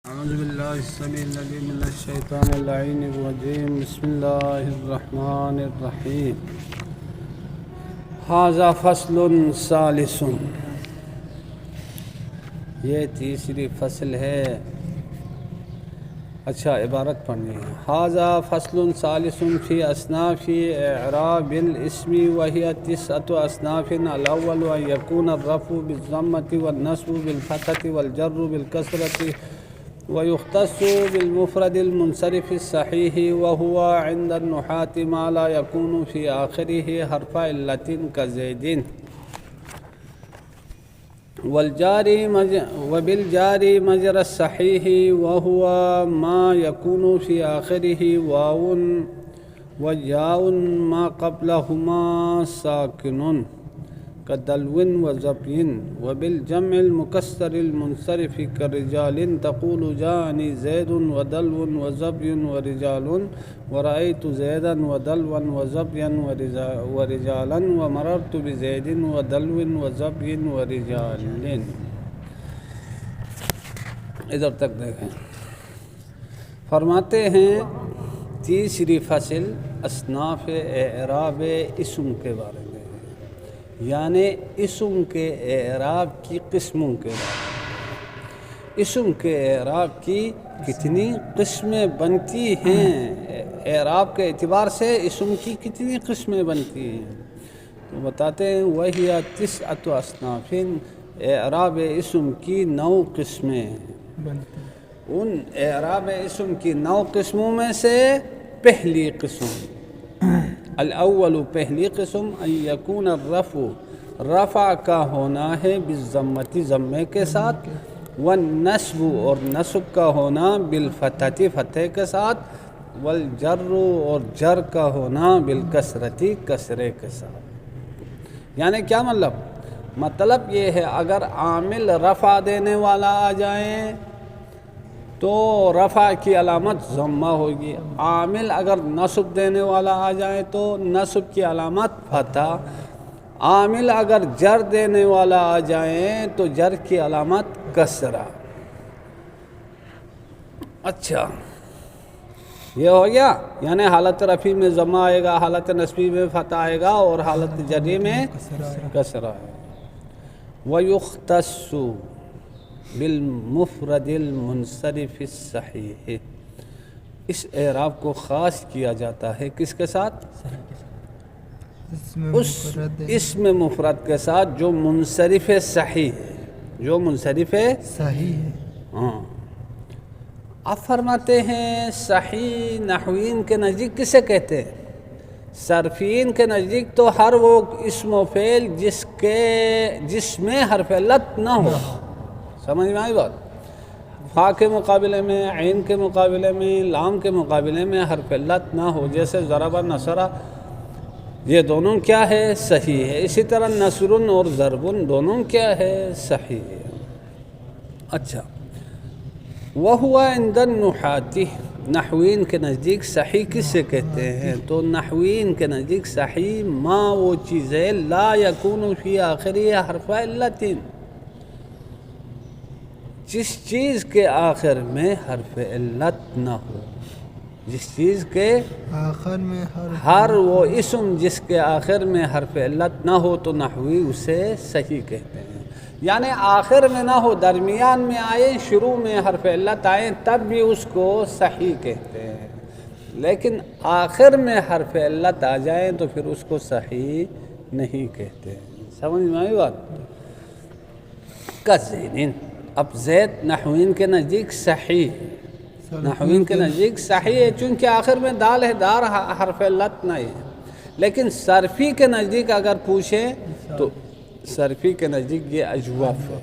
أعوذ بالله السميع العليم من الشيطان اللعين الرجيم بسم الله الرحمن الرحيم هذا فصل ثالث یہ تیسری فصل ہے. اچھا عبارت پڑھنی ہے. هذا فصل ثالث في أصناف إعراب الاسم وهي 9 أصناف. الأول أن يكون الرفع بالضمة والنصب بالفتحة والجر بالكسرة ويختص بالمفرد المنصرف الصحيح وهو عند النحاة ما لا يكون في آخره حرف علة كزيد وبالجار مجرى الصحيح وهو ما يكون في آخره واو وياء ما قبلهما ساكن كدلو وزبي. وبالجمع المكسر المنصرف كرجال تقول جاءني زيد ودلو وزبي ورجال ورأيت زيدا ودلوا وزبيا ورجالا ومررت بزيد ودلو وزبي ورجال. ادھر تک دیکھیں. فرماتے ہیں تیسری فصل اصناف اعراب اسم کے بارے میں، یعنی اسم کے اعراب کی قسموں کے بارے میں. اسم کے اعراب کی کتنی قسمیں بنتی ہیں، اعراب کے اعتبار سے اسم کی کتنی قسمیں بنتی ہیں تو بتاتے ہیں. وہی 9 اصناف، اعراب اسم کی 9 قسمیں بنتی. ان اعراب اسم کی 9 قسموں میں سے پہلی قسم الاول، پہلی قسم ان یکون الرفع، رفع کا ہونا ہے بالضمۃ، ضمے کے ساتھ، والنصب اور نصب کا ہونا بالفتحۃ، فتح کے ساتھ، والجر اور جر کا ہونا بالکسرۃ، کسرے کے ساتھ. یعنی کیا مطلب یہ ہے اگر عامل رفع دینے والا آ جائیں تو رفع کی علامت ضمہ ہوگی. عامل اگر نصب دینے والا آ جائے تو نصب کی علامت فتح. عامل اگر جر دینے والا آ جائیں تو جر کی علامت کسرہ. اچھا یہ ہو گیا. یعنی حالت رفع میں ضمہ آئے گا، حالت نصبی میں فتح آئے گا اور حالت جری میں کسرہ آئے گا. وَيُخْتَصُّ بالمفرد المنصرف الصحیح، اس اعراب کو خاص کیا جاتا ہے کس کے ساتھ؟ اس اسم مفرد کے ساتھ جو منصرف صحیح ہے، جو منصرف صحیح ہے. ہاں اب فرماتے ہیں صحیح نحوین کے نزدیک کسے کہتے ہیں؟ صرفین کے نزدیک تو ہر وہ اسم و فعل جس میں حرف علت نہ ہو. سمجھ میں آئی بات؟ فا کے مقابلے میں، عین کے مقابلے میں، لام کے مقابلے میں حرف علت نہ ہو. جیسے ضرب، نصر، یہ دونوں کیا ہے؟ صحیح ہے. اسی طرح نصر اور ضرب دونوں کیا ہے؟ صحیح ہے. اچھا وَهُوَ عِنْدَ النُّحَاةِ، نحوین کے نزدیک صحیح کس سے کہتے ہیں؟ تو نحوین کے نزدیک صحیح ما وہ چیز ہے لا یکون فی آخری حرف علت، جس چیز کے آخر میں حرف علت نہ ہو. جس چیز کے آخر میں ہر وہ اسم جس کے آخر میں حرف علت نہ ہو تو نحوی اسے صحیح کہتے ہیں. یعنی آخر میں نہ ہو، درمیان میں آئے، شروع میں حرف علت آئے تب بھی اس کو صحیح کہتے ہیں. لیکن آخر میں حرف علت آ جائیں تو پھر اس کو صحیح نہیں کہتے. سمجھ میں آئی بات؟ کزیدین، اب زید نحوین کے نزدیک صحیح ہے، نحوین کے نزدیک صحیح ہے چونکہ آخر میں دال ہے، دار حرف علت نہیں ہے. لیکن صرفی کے نزدیک اگر پوچھیں تو صرفی کے نزدیک یہ اجوف ہے.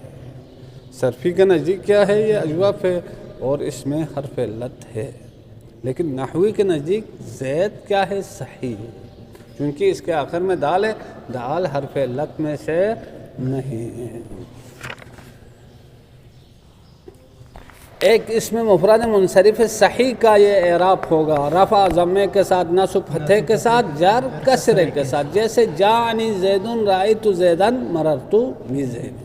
صرفی کے نزدیک کیا ہے؟ یہ اجوف ہے اور اس میں حرف علت ہے. لیکن نحوی کے نزدیک زید کیا ہے؟ صحیح ہے کیونکہ اس کے آخر میں دال ہے، دال حرف علت میں سے نہیں ہے. ایک اسم مفرد منصرف صحیح کا یہ اعراب ہوگا رفع ضمے کے ساتھ، نصب فتح کے ساتھ، جر کسرے کے ساتھ. جیسے جاءنی زید، رأیت زیدا، مررت بزید.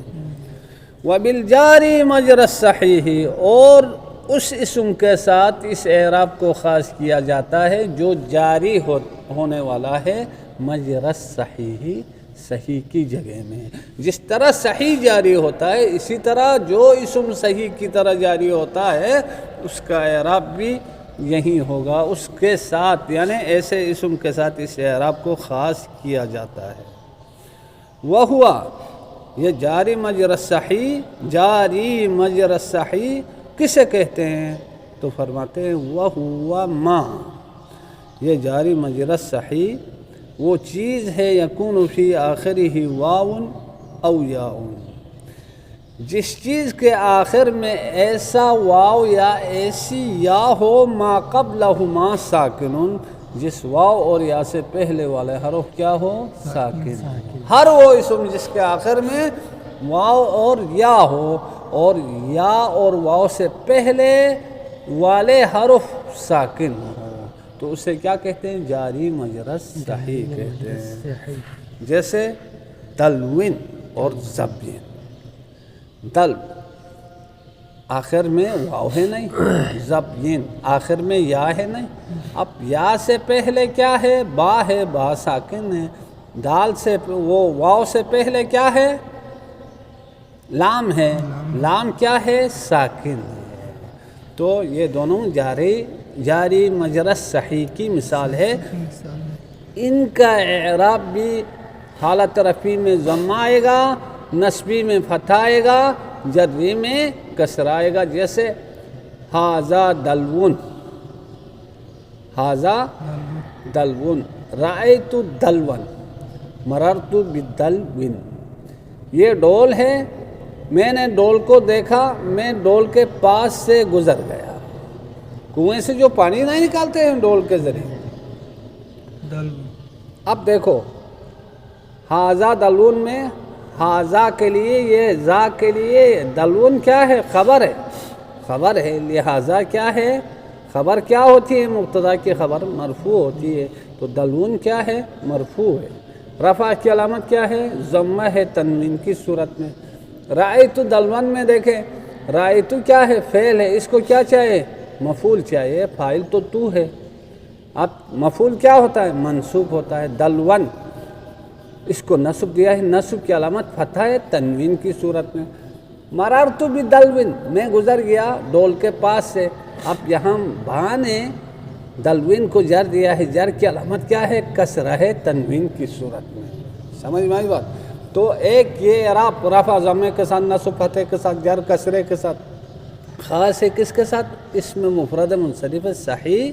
وبالجاری مجرى الصحیح، اور اس اسم کے ساتھ اس اعراب کو خاص کیا جاتا ہے جو جاری ہونے والا ہے مجرى صحیح، صحیح کی جگہ میں. جس طرح صحیح جاری ہوتا ہے اسی طرح جو اسم صحیح کی طرح جاری ہوتا ہے اس کا اعراب بھی یہی ہوگا، اس کے ساتھ یعنی ایسے اسم کے ساتھ اس اعراب کو خاص کیا جاتا ہے. وہوا، یہ جاری مجرى صحیح، جاری مجرى صحیح کسے کہتے ہیں؟ تو فرماتے ہیں وہوا ما، یہ جاری مجرى صحیح وہ چیز ہے یکون فی آخرہ واو او یاء، جس چیز کے آخر میں ایسا واو یا ایسی یا ہو ما قبلہما ساکن، جس واو اور یا سے پہلے والے حرف کیا ہو؟ ساکن. ہر وہ اسم جس کے آخر میں واو اور یا ہو اور یا اور واو سے پہلے والے حرف ساکن ہو تو اسے کیا کہتے ہیں؟ جاری مجرى صحیح کہتے ہیں. جیسے دلوین اور زبین. دل آخر میں واو ہے نہیں، زبین آخر میں یا ہے نہیں. اب یا سے پہلے کیا ہے؟ با ہے، با ساکن ہے. دال سے وہ واو سے پہلے کیا ہے؟ لام ہے، لام کیا ہے؟ ساکن ہے. تو یہ دونوں جاری مجرى صحیح کی مثال ہے. ان کا اعراب بھی حالت رفعی میں ضم آئے گا، نصبی میں فتح آئے گا، جری میں کسر آئے گا. جیسے ھذا دلون، ھذا دلون، رأیت دلون، مررت بدلون. یہ ڈول ہے، میں نے ڈول کو دیکھا، میں ڈول کے پاس سے گزر گیا. کنویں سے جو پانی نہیں نکالتے ہیں ڈول کے ذریعے. اب دیکھو ھذا دلون میں ھذا کے لیے یہ ذا کے لیے دلون کیا ہے؟ خبر ہے، خبر ہے. لہذا کیا ہے؟ خبر کیا ہوتی ہے؟ مبتدا کی خبر مرفوع ہوتی ہے. تو دلون کیا ہے؟ مرفوع ہے. رفع کی علامت کیا ہے؟ ضمہ ہے تنوین کی صورت میں. رأیت دلون میں دیکھیں رأیت کیا ہے؟ فعل ہے. اس کو کیا چاہیے؟ مفعول چاہیے. فاعل تو ہے. اب مفعول کیا ہوتا ہے؟ منصوب ہوتا ہے. دلون اس کو نصب دیا ہے، نصب کی علامت فتح ہے تنوین کی صورت میں. مررت بدلون، میں گزر گیا ڈول کے پاس سے. اب یہاں بھا نے دلوین کو جر دیا ہے، جر کی علامت کیا ہے؟ کسرہ ہے تنوین کی صورت میں. سمجھ میں آئی بات؟ تو ایک یہ اعراب رفع ضمے کے ساتھ، نصب فتح کے ساتھ، جر کسرے کے ساتھ، خاص ہے کس کے ساتھ؟ اسم مفرد منصرف صحیح،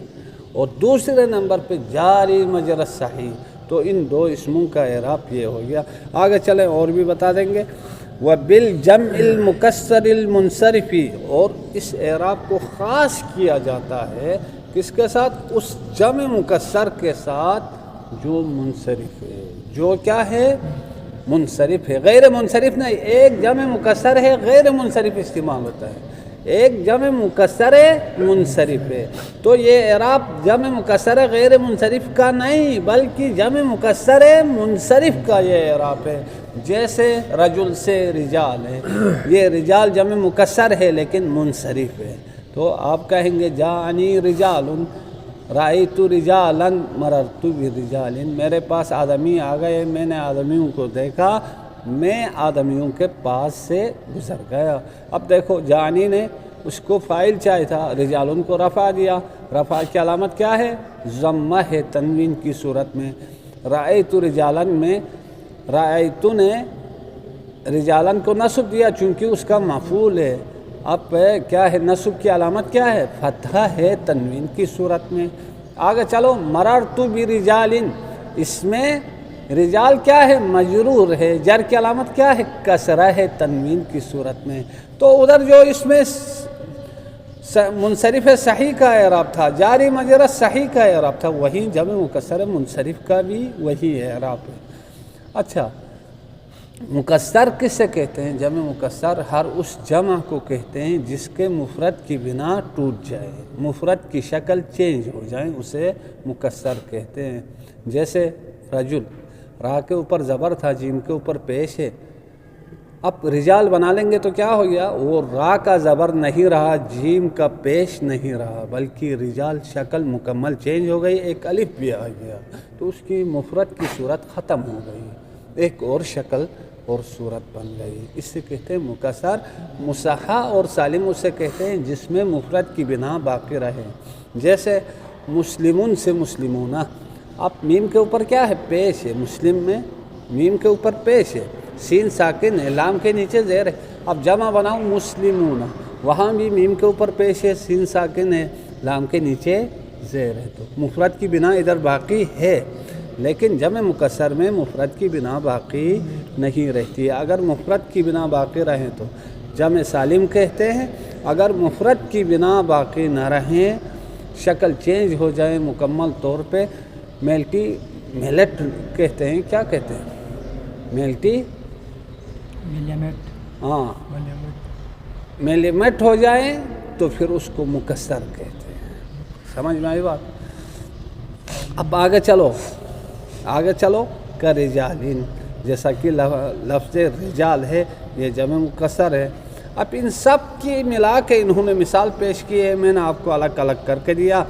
اور دوسرے نمبر پہ جاری مجرى صحیح. تو ان دو اسموں کا اعراب یہ ہو گیا. آگے چلیں اور بھی بتا دیں گے. وبالجمع المکسر المنصرف، اور اس اعراب کو خاص کیا جاتا ہے کس کے ساتھ؟ اس جمع مکسر کے ساتھ جو منصرف ہے. جو کیا ہے؟ منصرف ہے، غیر منصرف نہیں. ایک جمع مکسر ہے، غیر منصرف استعمال ہوتا ہے. ایک جمع مکسر منصرف ہے. تو یہ اعراب جمع مکسر غیر منصرف کا نہیں بلکہ جمع مکسر منصرف کا یہ اعراب ہے. جیسے رجل سے رجال ہے، یہ رجال جمع مکسر ہے لیکن منصرف ہے. تو آپ کہیں گے جانی رجال، رأیت رجالا، مررت برجال. میرے پاس آدمی آ گئے، میں نے آدمیوں کو دیکھا، میں آدمیوں کے پاس سے گزر گیا. اب دیکھو جانی نے اس کو فاعل چاہیے تھا، رجالن کو رفع دیا. رفع کی علامت کیا ہے؟ ضمہ ہے تنوین کی صورت میں. رأیت رجالن میں رأیت نے رجالن کو نصب دیا چونکہ اس کا مفعول ہے. اب کیا ہے؟ نصب کی علامت کیا ہے؟ فتح ہے تنوین کی صورت میں. آگے چلو مررت برجال، اس میں رجال کیا ہے؟ مجرور ہے. جر کی علامت کیا ہے؟ کسرہ ہے تنوین کی صورت میں. تو ادھر جو اس میں منصرف صحیح کا اعراب تھا، جاری مجرى صحیح کا اعراب تھا، وہی جمع مکسر منصرف کا بھی وہی اعراب ہے. اچھا، مکسر کس سے کہتے ہیں؟ جمع مکسر ہر اس جمع کو کہتے ہیں جس کے مفرد کی بنا ٹوٹ جائے، مفرد کی شکل چینج ہو جائے، اسے مکسر کہتے ہیں. جیسے رجل، را کے اوپر زبر تھا، جیم کے اوپر پیش ہے، اب رجال بنا لیں گے تو کیا ہو گیا، وہ را کا زبر نہیں رہا، جیم کا پیش نہیں رہا، بلکہ رجال شکل مکمل چینج ہو گئی، ایک الف بھی آ گیا، تو اس کی مفرد کی صورت ختم ہو گئی، ایک اور شکل اور صورت بن گئی۔ اس سے کہتے ہیں مکسر۔ مصحح اور سالم اسے کہتے ہیں جس میں مفرد کی بنا باقی رہے، جیسے مسلمون سے مسلمونہ۔ اب میم کے اوپر کیا ہے، پیش ہے، مسلم میں میم کے اوپر پیش ہے، سین ساکن ہے، لام کے نیچے زیر ہے۔ اب جمع بناؤ مسلمون، وہاں بھی میم کے اوپر پیش ہے، سین ساکن ہے، لام کے نیچے زیر ہے، تو مفرد کی بنا ادھر باقی ہے، لیکن جمع مکسر میں مفرد کی بنا باقی نہیں رہتی۔ اگر مفرد کی بنا باقی رہیں تو جمع سالم کہتے ہیں، اگر مفرد کی بنا باقی نہ رہیں، شکل چینج ہو جائے مکمل طور پہ، میلٹ کہتے ہیں۔ کیا کہتے ہیں؟ میلیمٹ ہو جائے تو پھر اس کو مکسر کہتے ہیں۔ سمجھ میں آئی بات؟ اب آگے چلو کا رجالین، جیسا کہ لفظ رجال ہے یہ جمع مکسر ہے۔ اب ان سب کی ملا کے انہوں نے مثال پیش کی ہے، میں نے آپ کو الگ الگ کر کے دیا۔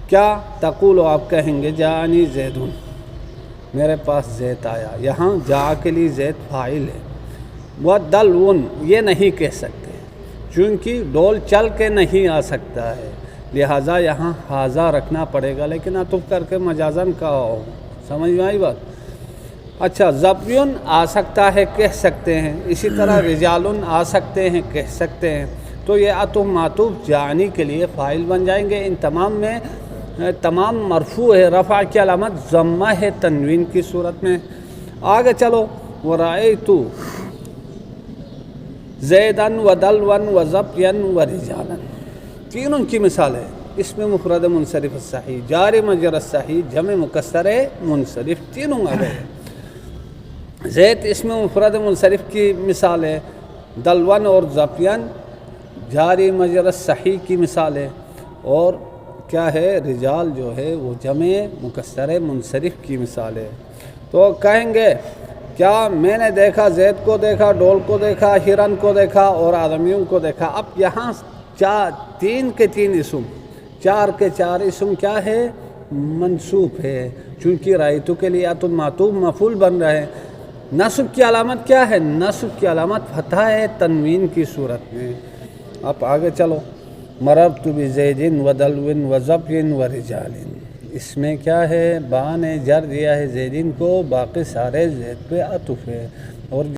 کیا تقول، آپ کہیں گے جانی زیدون، میرے پاس زید آیا، یہاں جا کے لیے زید فاعل ہے۔ وہ دلون، یہ نہیں کہہ سکتے چونکہ ڈول چل کے نہیں آ سکتا ہے، لہٰذا یہاں حاضہ رکھنا پڑے گا، لیکن عطف کر کے مجازن کا ہو۔ سمجھ میں آئی بات؟ اچھا، زبیون آ سکتا ہے، کہہ سکتے ہیں، اسی طرح رجالن آ سکتے ہیں، کہہ سکتے ہیں، تو یہ عطف معطوف جانی کے لیے فاعل بن جائیں گے۔ ان تمام میں تمام مرفوع ہے، رفع کی علامت ضمہ ہے تنوین کی صورت میں۔ آگے چلو، ورأیت زیدن و دلون و زبین و رجالن، تینوں کی مثال ہے۔ اس میں مفرد منصرف الصحیح، جار مجرور الصحیح، جمع مکسر منصرف، تینوں آ گئے۔ زید اس میں مفرد منصرف کی مثال ہے، دلون اور زبین جاری مجرور الصحیح کی مثال ہے، اور کیا ہے، رجال جو ہے وہ جمع مکسر منصرف کی مثال ہے۔ تو کہیں گے کیا میں نے دیکھا، زید کو دیکھا، ڈول کو دیکھا، ہرن کو دیکھا اور آدمیوں کو دیکھا۔ اب یہاں تین کے تین اسم، چار کے چار اسم کیا ہے، منصوب ہے، چونکہ رأیتو کے لیے عطف معطوف مفعول بن رہے ہیں۔ نصب کی علامت کیا ہے، نصب کی علامت فتح ہے تنوین کی صورت میں۔ اب آگے چلو، مررت بزید و دلو و زبین و رجال، اس میں کیا ہے، با نے جر دیا ہے زیدین کو، باقی سارے زید پہ عطف ہے، اور